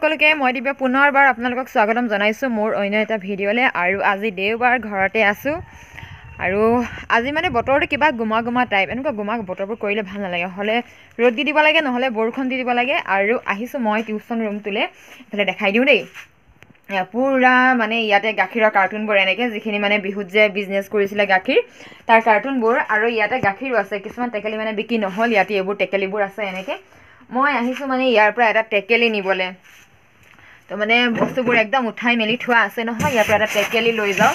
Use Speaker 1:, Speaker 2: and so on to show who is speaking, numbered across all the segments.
Speaker 1: সকলোকে মই দিব্য পুনৰবাৰ আপোনালোকক স্বাগতম জনাইছোঁ মোৰ অন্য এটা ভিডিঅ'লে। আৰু আজি দেওবাৰ ঘৰতে আছোঁ আৰু আজি মানে বতৰটো কিবা গুমা গুমা টাইপ, এনেকুৱা গুমা বতৰবোৰ কৰিলে ভাল নালাগে। হ'লে ৰ'দ দি দিব লাগে, নহ'লে বৰষুণ দি দিব লাগে। আৰু আহিছোঁ মই টিউশ্যন ৰুমটোলৈ, এইফালে দেখাই দিওঁ দেই। পুৰা মানে ইয়াতে গাখীৰৰ কাৰ্টুনবোৰ এনেকৈ, যিখিনি মানে বিহুত যে বিজনেছ কৰিছিলে গাখীৰ তাৰ কাৰ্টুনবোৰ। আৰু ইয়াতে গাখীৰো আছে, কিছুমান টেকেলি মানে বিক্ৰী নহ'ল, ইয়াতে এইবোৰ টেকেলিবোৰ আছে এনেকৈ। মই আহিছোঁ মানে ইয়াৰ পৰা এটা টেকেলি নিবলৈ। তো মানে বস্তুবোৰ একদম উঠাই মেলি থোৱা আছে নহয়, ইয়াৰ পৰা এটা টেকেলি লৈ যাওঁ।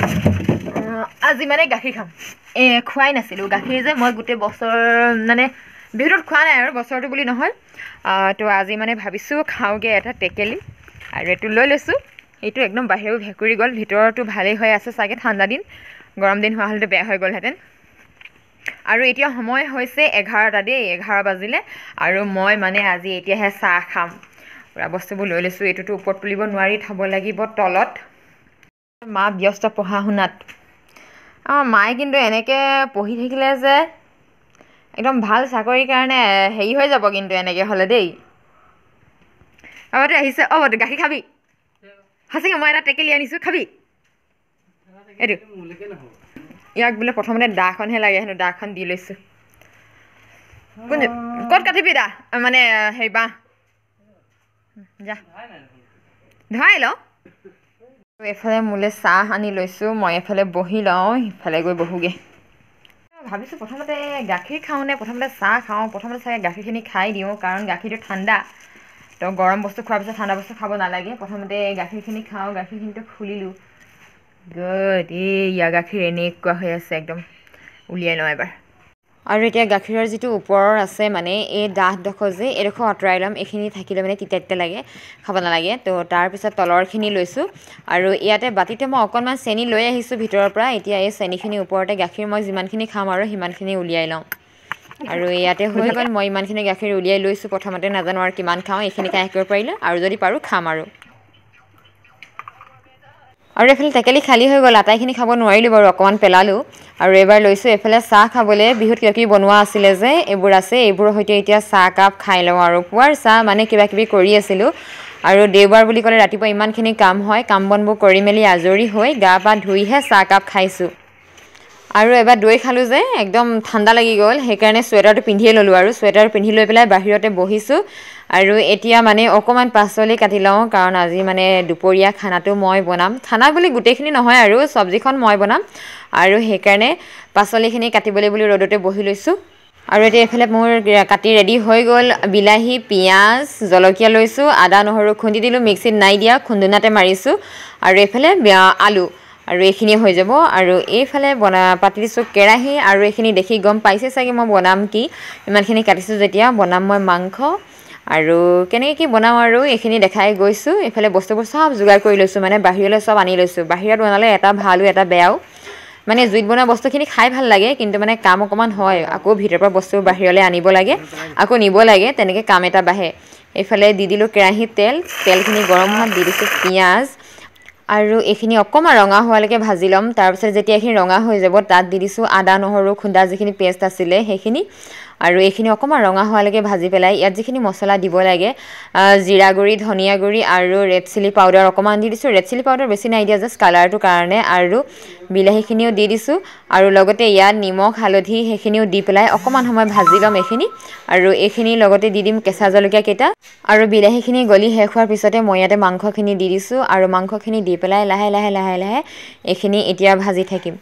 Speaker 1: আজি মানে গাখীৰ খাম, খোৱাই নাছিলোঁ গাখীৰ যে মই গোটেই বছৰ মানে বিহুটোত খোৱা নাই আৰু, বছৰটো বুলি নহয়। তো আজি মানে ভাবিছোঁ খাওঁগৈ এটা টেকেলি, আৰু এইটো লৈ লৈছোঁ। এইটো একদম বাহিৰেও ভেঁকুৰি গ'ল, ভিতৰতো ভালেই হৈ আছে চাগে, ঠাণ্ডা দিন, গৰম দিন হোৱা হ'লেতো বেয়া হৈ গ'লহেঁতেন। আৰু এতিয়া সময় হৈছে 11টা দেই, 11 বাজিলে। আৰু মই মানে আজি এতিয়াহে চাহ খাম। পূৰা বস্তুবোৰ লৈ লৈছোঁ। এইটোতো ওপৰত তুলিব নোৱাৰি, থ'ব লাগিব তলত। মা ব্যস্ত পঢ়া শুনাত। মায়ে কিন্তু এনেকৈ পঢ়ি থাকিলে যে একদম ভাল চাকৰিৰ কাৰণে হেৰি হৈ যাব কিন্তু এনেকৈ হ'লে দেই। আগতে আহিছে, গাখীৰ খাবি? সঁচাকৈ মই এটা টেকেলি আনিছোঁ, খাবি? এইটো ইয়াক বোলে প্ৰথমতে দাখনহে লাগে হেনো, দাখন দি লৈছোঁ। কোন ক'ত কাটিবি দা? মানে হেৰি বাঁহ যা ধৰাই লওঁ। এইফালে মোলৈ চাহ আনি লৈছোঁ, মই এফালে বহি লওঁ, সিফালে গৈ বহোগৈ। ভাবিছোঁ প্ৰথমতে গাখীৰ খাওঁ নে প্ৰথমতে চাহ খাওঁ। প্ৰথমতে চাগে গাখীৰখিনি খাই দিওঁ, কাৰণ গাখীৰটো ঠাণ্ডা, তো গৰম বস্তু খোৱাৰ পিছত ঠাণ্ডা বস্তু খাব নালাগে। প্ৰথমতে গাখীৰখিনি খাওঁ। গাখীৰখিনিতো খুলিলোঁ, ইয়াৰ গাখীৰ এনেকুৱা হৈ আছে, একদম উলিয়াই লওঁ এবাৰ। আৰু এতিয়া গাখীৰৰ যিটো ওপৰৰ আছে মানে এই ডাঠডোখৰ যে, এইডোখৰ আঁতৰাই ল'ম। এইখিনি থাকিলে মানে তিতা তিতা লাগে, খাব নালাগে। তো তাৰপিছত তলৰখিনি লৈছোঁ। আৰু ইয়াতে বাতিতে মই অকণমান চেনি লৈ আহিছোঁ ভিতৰৰ পৰা। এতিয়া এই চেনিখিনি ওপৰতে গাখীৰ মই যিমানখিনি খাম আৰু সিমানখিনি উলিয়াই লওঁ। আৰু ইয়াতে হৈ গ'ল, মই ইমানখিনি গাখীৰ উলিয়াই লৈছোঁ। প্ৰথমতে নাজানো আৰু কিমান খাওঁ, এইখিনি খাই শেষ কৰিব পাৰিলে আৰু যদি পাৰোঁ খাম আৰু এইফালে টেকেলি খালী হৈ গ'ল, আটাইখিনি খাব নোৱাৰিলোঁ বাৰু, অকণমান পেলালোঁ। আৰু এইবাৰ লৈছোঁ এইফালে চাহ খাবলৈ। বিহুত কিবা কিবি বনোৱা আছিলে যে, এইবোৰ আছে, এইবোৰৰ সৈতে এতিয়া চাহ কাপ খাই লওঁ। আৰু পুৱাৰ চাহ মানে কিবা কিবি কৰি আছিলোঁ। আৰু দেওবাৰ বুলি ক'লে ৰাতিপুৱা ইমানখিনি কাম হয়, কাম বনবোৰ কৰি মেলি আজৰি হৈ গা পা ধুইহে চাহ কাপ খাইছোঁ। আৰু এবাৰ দৈ খালোঁ যে একদম ঠাণ্ডা লাগি গ'ল, সেইকাৰণে চুৱেটাৰটো পিন্ধিয়ে ল'লোঁ। আৰু চুৱেটাৰ পিন্ধি লৈ পেলাই বাহিৰতে বহিছোঁ। আৰু এতিয়া মানে অকণমান পাচলি কাটি লওঁ, কাৰণ আজি মানে দুপৰীয়া খানাটো মই বনাম। খানা বুলি গোটেইখিনি নহয় আৰু, চব্জিখন মই বনাম। আৰু সেইকাৰণে পাচলিখিনি কাটিবলৈ বুলি ৰ'দতে বহি লৈছোঁ। আৰু এতিয়া এইফালে মোৰ কাটি ৰেডি হৈ গ'ল। বিলাহী, পিঁয়াজ, জলকীয়া লৈছোঁ, আদা নহৰু খুন্দি দিলোঁ, মিক্সিত নাই দিয়া, খুন্দুনাতে মাৰিছোঁ। আৰু এইফালে আলু, আৰু এইখিনিয়ে হৈ যাব। আৰু এইফালে পাতি দিছোঁ কেৰাহী। আৰু এইখিনি দেখি গম পাইছে চাগে মই বনাম কি। ইমানখিনি কাটিছোঁ যেতিয়া, বনাম মই মাংস। আৰু কেনেকৈ কি বনাওঁ আৰু এইখিনি দেখাই গৈছোঁ। এইফালে বস্তুবোৰ চব যোগাৰ কৰি লৈছোঁ, মানে বাহিৰলৈ চব আনি লৈছোঁ। বাহিৰত বনালে এটা ভালো এটা বেয়াও, মানে জুইত বনোৱা বস্তুখিনি খাই ভাল লাগে, কিন্তু মানে কাম অকণমান হয়। আকৌ ভিতৰৰ পৰা বস্তু বাহিৰলৈ আনিব লাগে, আকৌ নিব লাগে, তেনেকৈ কাম এটা বাঢ়ে। এইফালে দি দিলোঁ কেৰাহীত তেলখিনি গৰম হোৱাত দি দিছোঁ পিঁয়াজ। আৰু এইখিনি অকণমান ৰঙা হোৱালৈকে ভাজি ল'ম। তাৰপিছত যেতিয়া এইখিনি ৰঙা হৈ যাব, তাত দি দিছোঁ আদা নহৰু খুন্দা যিখিনি পেষ্ট আছিলে সেইখিনি। আৰু এইখিনি অকণমান ৰঙা হোৱালৈকে ভাজি পেলাই ইয়াত যিখিনি মছলা দিব লাগে, জিৰা গুড়ি, ধনিয়া গুড়ি আৰু ৰেড চিলি পাউডাৰ অকণমান দি দিছোঁ। ৰেড চিলি পাউডাৰ বেছি নাই দিয়া, জাষ্ট কালাৰটোৰ কাৰণে। আৰু বিলাহীখিনিও দি দিছোঁ। আৰু লগতে ইয়াত নিমখ হালধি সেইখিনিও দি পেলাই অকণমান সময় ভাজি ল'ম এইখিনি। আৰু এইখিনিৰ লগতে দি দিম কেঁচা জলকীয়া কেইটা। আৰু বিলাহীখিনি গলি শেষ হোৱাৰ পিছতে মই ইয়াতে মাংসখিনি দি দিছোঁ। আৰু মাংসখিনি দি পেলাই লাহে লাহে লাহে লাহে এইখিনি এতিয়া ভাজি থাকিম।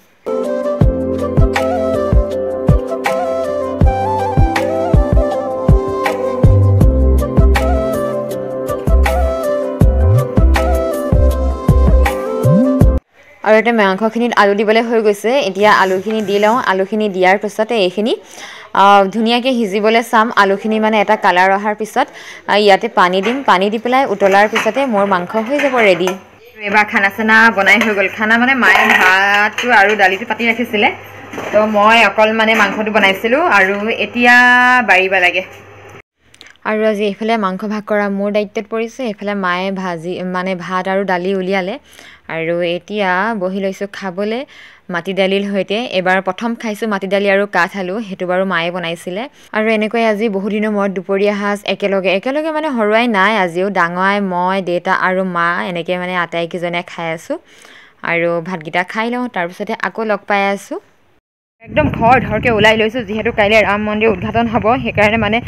Speaker 1: আৰু এতিয়া মাংসখিনিত আলু দিবলৈ হৈ গৈছে। এতিয়া আলুখিনি দি লওঁ। আলুখিনি দিয়াৰ পিছতে এইখিনি ধুনীয়াকৈ সিজিবলৈ চাম। আলুখিনি মানে এটা কালাৰ অহাৰ পিছত ইয়াতে পানী দিম। পানী দি পেলাই উতলাৰ পিছতে মোৰ মাংস হৈ যাব ৰেডি। এইবাৰ খানা চানা বনাই হৈ গ'ল। খানা মানে মায়ে ভাতটো আৰু দালিটো পাতি ৰাখিছিলে, তো মই অকল মানে মাংসটো বনাইছিলোঁ। আৰু এতিয়া বাঢ়িব লাগে। আৰু আজি এইফালে মাংস ভাগ কৰা মোৰ দায়িত্বত পৰিছে। এইফালে মায়ে ভাত আৰু দালি উলিয়ালে। আৰু এতিয়া বহি লৈছোঁ খাবলৈ। মাটি দালিৰ সৈতে। এবাৰ প্ৰথম খাইছোঁ মাটি দালি আৰু কাঠ আলু, সেইটো বাৰু মায়ে বনাইছিলে। আৰু এনেকৈ আজি বহুত দিনৰ মূৰত দুপৰীয়া সাজ একেলগে মানে হৰুৱাই নাই আজিও। ডাঙাই, মই, দেউতা আৰু মা এনেকৈ মানে আটাইকেইজনে খাই আছোঁ। আৰু ভাতকেইটা খাই লওঁ, তাৰপিছতে আকৌ লগ পাই আছোঁ। একদম ধৰকৈ ওলাই লৈছোঁ, যিহেতু কাইলৈ ৰাম মন্দিৰ উদ্ঘাটন হ'ব, সেইকাৰণে মানে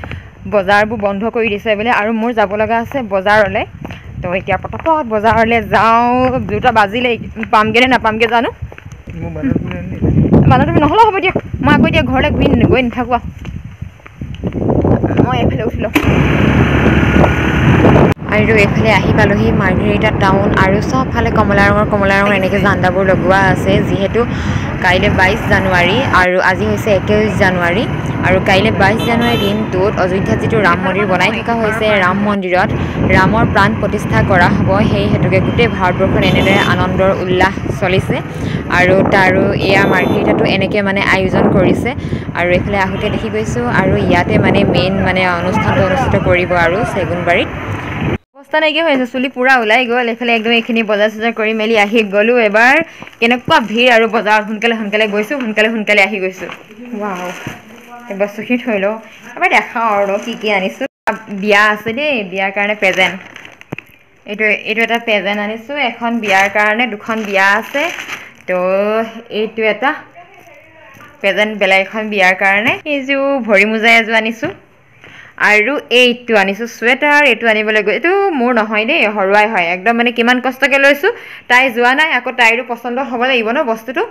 Speaker 1: বজাৰবোৰ বন্ধ কৰি দিছে বোলে। আৰু মোৰ যাব লগা আছে বজাৰলৈ। তো এতিয়া পটকত বজাৰলৈ যাওঁ। 2টা বাজিলেই, পামগৈ নে নাপামগৈ জানো। মানুহ তুমি নহ'লেও হ'ব দিয়া, মই আকৌ এতিয়া ঘৰলৈ গৈ নাথাকোঁ। মই এইফালে উঠি লওঁ। আৰু এইফালে আহি পালোহি মাৰ্ঘেৰিটা টাউন। আৰু চবফালে কমলা ৰঙৰ এনেকৈ জাণ্ডাবোৰ লগোৱা আছে, যিহেতু কাইলৈ 22 জানুৱাৰী আৰু আজি হৈছে 21 জানুৱাৰী। আৰু কাইলৈ 22 জানুৱাৰী দিনটোত অযোধ্যাত যিটো ৰাম মন্দিৰ বনাই থকা হৈছে, ৰাম মন্দিৰত ৰামৰ প্ৰাণ প্ৰতিষ্ঠা কৰা হ'ব। সেই হেতুকে গোটেই ভাৰতবৰ্ষত এনেদৰে আনন্দৰ উল্লাস চলিছে। আৰু এয়া মাৰ্ঘেৰিটাতো এনেকৈ মানে আয়োজন কৰিছে। আৰু এইফালে আহোঁতে দেখি গৈছোঁ। আৰু ইয়াতে মানে মেইন মানে অনুষ্ঠানটো অনুষ্ঠিত কৰিব আৰু চেগুনবাৰীত। অৱস্থা নাইকিয়া হৈ আছে, চুলি পূৰা ওলাই গ'ল। এইফালে একদম এইখিনি বজাৰ চজাৰ কৰি মেলি আহি গ'লোঁ। এবাৰ কেনেকুৱা ভিৰ আৰু বজাৰত, সোনকালে গৈছোঁ, সোনকালে আহি গৈছোঁ। ৱাও, এই বস্তুখিনি থৈ লওঁ। এবাৰ দেখাওঁ আৰু কি আনিছোঁ। বিয়া আছে দেই, বিয়াৰ কাৰণে প্ৰেজেণ্ট। এইটো এটা প্ৰেজেণ্ট আনিছোঁ। এখন বিয়াৰ কাৰণে, 2খন বিয়া আছে। তো এইটো এটা প্ৰেজেণ্ট, বেলেগ এখন বিয়াৰ কাৰণে। এইযোৰ ভৰি মোজা এযোৰ আনিছোঁ। আৰু এইটো আনিছোঁ চুৱেটাৰ। এইটো আনিবলৈ গৈ, এইটো মোৰ নহয় দেই, হৰুৱাই হয় একদম। মানে কিমান কষ্টকৈ লৈছোঁ, তাই যোৱা নাই। আকৌ তাইৰো পচন্দ হ'ব লাগিব ন বস্তুটো।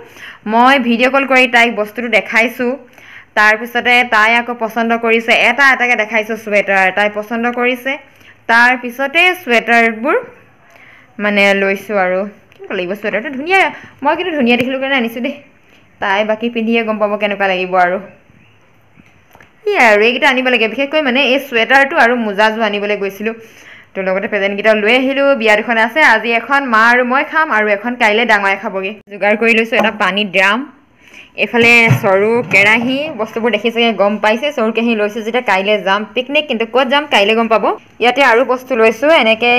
Speaker 1: মই ভিডিঅ' কল কৰি তাইক বস্তুটো দেখাইছোঁ। তাৰপিছতে তাই আকৌ পচন্দ কৰিছে। এটাকৈ দেখাইছোঁ চুৱেটাৰ, তাই পচন্দ কৰিছে। তাৰপিছতে চুৱেটাৰবোৰ মানে লৈছোঁ। আৰু কি লাগিব, চুৱেটাৰটো ধুনীয়া। মই কিন্তু ধুনীয়া দেখিলোঁ কাৰণে আনিছোঁ দেই। তাই বাকী পিন্ধিয়ে গম পাব কেনেকুৱা লাগিব। আৰু এইকেইটা আনিব লাগে, বিশেষকৈ মানে এই চুৱেটাৰটো আৰু মোজাযোৰ আনিবলৈ গৈছিলোঁ। তো লগতে প্ৰেজেণ্টকেইটা লৈ আহিলোঁ। বিয়া 2খন আছে, আজি এখন মা আৰু মই খাম, আৰু এখন কাইলৈ ডাঙৰে খাবগৈ। যোগাৰ কৰি লৈছোঁ এটা পানীৰ ড্ৰাম। এইফালে চৰু, কেৰাহী, বস্তুবোৰ দেখি চাগে গম পাইছে। চৰু কেৰাহী লৈছোঁ যেতিয়া কাইলৈ যাম পিকনিক, কিন্তু ক'ত যাম কাইলৈ গম পাব। ইয়াতে আৰু বস্তু লৈছোঁ, এনেকৈ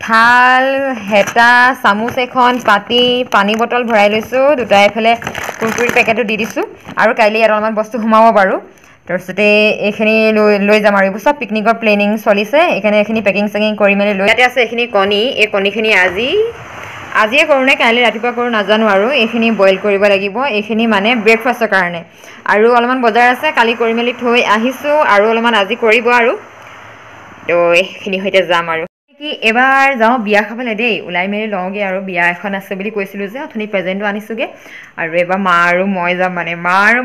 Speaker 1: থাল, হেতা, চামুচ এখন, পাতি, পানী বটল ভৰাই লৈছোঁ 2টা। এইফালে কুৰকুৰি পেকেটো দি দিছোঁ। আৰু কাইলৈ ইয়াত অলপমান বস্তু সোমাব বাৰু। তাৰপিছতে এইখিনি লৈ যাম। আৰু এইবোৰ চব পিকনিকৰ প্লেনিং চলিছে। এইখিনি পেকিং চেকিং কৰি মেলি লৈ ইয়াতে আছে এইখিনি কণী। এই কণীখিনি আজিয়ে কৰোঁ নে কাইলৈ ৰাতিপুৱা কৰোঁ নাজানো। আৰু এইখিনি বইল কৰিব লাগিব। এইখিনি মানে ব্ৰেকফাষ্টৰ কাৰণে। আৰু অলপমান বজাৰ আছে, কালি কৰি মেলি থৈ আহিছোঁ। আৰু অলপমান আজি কৰিব। আৰু তো এইখিনি সৈতে যাম। আৰু কি এবাৰ যাওঁ বিয়া খাবলৈ দেই, ওলাই মেলি লওঁগৈ। আৰু বিয়া এখন আছে বুলি কৈছিলোঁ যে, অথনি প্ৰেজেণ্টটো আনিছোঁগৈ। আৰু এবাৰ মা আৰু মই যাম। মানে মা আৰু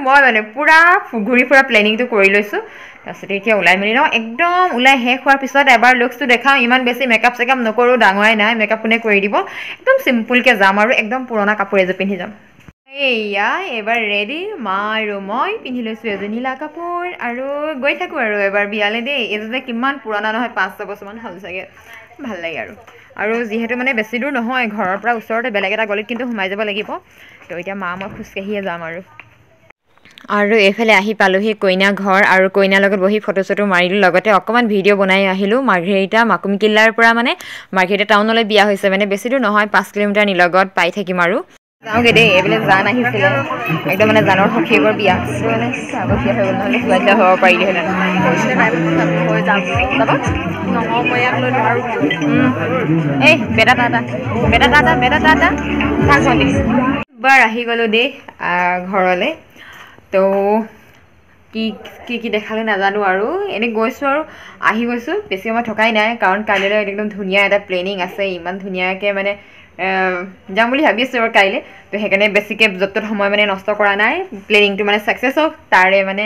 Speaker 1: মই মানে পূৰা ঘূৰি ফুৰা প্লেনিংটো কৰি লৈছোঁ। তাৰপিছতে এতিয়া ওলাই মেলি লওঁ। একদম ওলাই শেষ হোৱাৰ পিছত এবাৰ লুকছটো দেখাওঁ। ইমান বেছি মেকআপ চেকআপ নকৰোঁ, ডাঙৰে নাই, মেকআপ কোনে কৰি দিব। একদম চিম্পুলকৈ যাম। আৰু একদম পুৰণা কাপোৰ এযোৰ পিন্ধি যাম। এইয়া এবাৰ ৰেডি, মা আৰু মই পিন্ধি লৈছোঁ এযোৰ নীলা কাপোৰ। আৰু গৈ থাকোঁ আৰু এবাৰ বিয়ালৈ দেই। এইযোৰ যে কিমান পুৰণা নহয়, 5-6 বছৰমান হ'ল চাগে। ভাল লাগে। আৰু যিহেতু মানে বেছি দূৰ নহয়, ঘৰৰ পৰা ওচৰতে বেলেগ এটা গলিত কিন্তু সোমাই যাব লাগিব। তো এতিয়া মা মই খোজকাঢ়িয়ে যাম। আৰু এইফালে আহি পালোহি কইনা ঘৰ। আৰু কইনাৰ লগত বহি ফটো চটো মাৰিলোঁ, লগতে অকণমান ভিডিঅ' বনাই আহিলোঁ। মাৰ্ঘেৰিটা মাকুমকিল্লাৰ পৰা মানে মাৰ্ঘেৰিটা টাউনলৈ বিয়া হৈছে, মানে বেছি দূৰ নহয়, 5 কিলোমিটাৰ নিলগত পাই থাকিম। আৰু যাওঁগৈ দেই। এইবিলাক জান আহিছিলে, একদম মানে জানৰ সখীয়েকৰ বিয়া। মানে আগতীয়া হৈ গ'ল, নহ'লে চোৱাচিতা হ'ব পাৰিলে এই বেটা এবাৰ আহি গ'লোঁ দেই ঘৰলৈ। তো কি দেখালে নাজানো। আৰু এনেই গৈছোঁ আৰু আহি গৈছোঁ, বেছি সময় থকাই নাই। কাৰণ কাইলৈ একদম ধুনীয়া এটা প্লেনিং আছে। ইমান ধুনীয়াকৈ মানে যাম বুলি ভাবি আছোঁ আৰু কাইলৈ। তো সেইকাৰণে বেছিকৈ য'ত ত'ত সময় মানে নষ্ট কৰা নাই। প্লেনিংটো মানে ছাকচেছ হওক, তাৰে মানে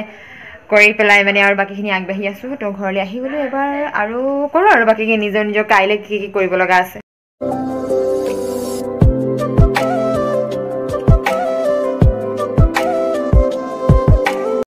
Speaker 1: কৰি পেলাই মানে আৰু বাকীখিনি আগবাঢ়ি আছোঁ। তো ঘৰলৈ আহি গ'লোঁ এবাৰ। আৰু কৰোঁ আৰু বাকীখিনি নিজৰ কাইলৈ কি কৰিব লগা আছে।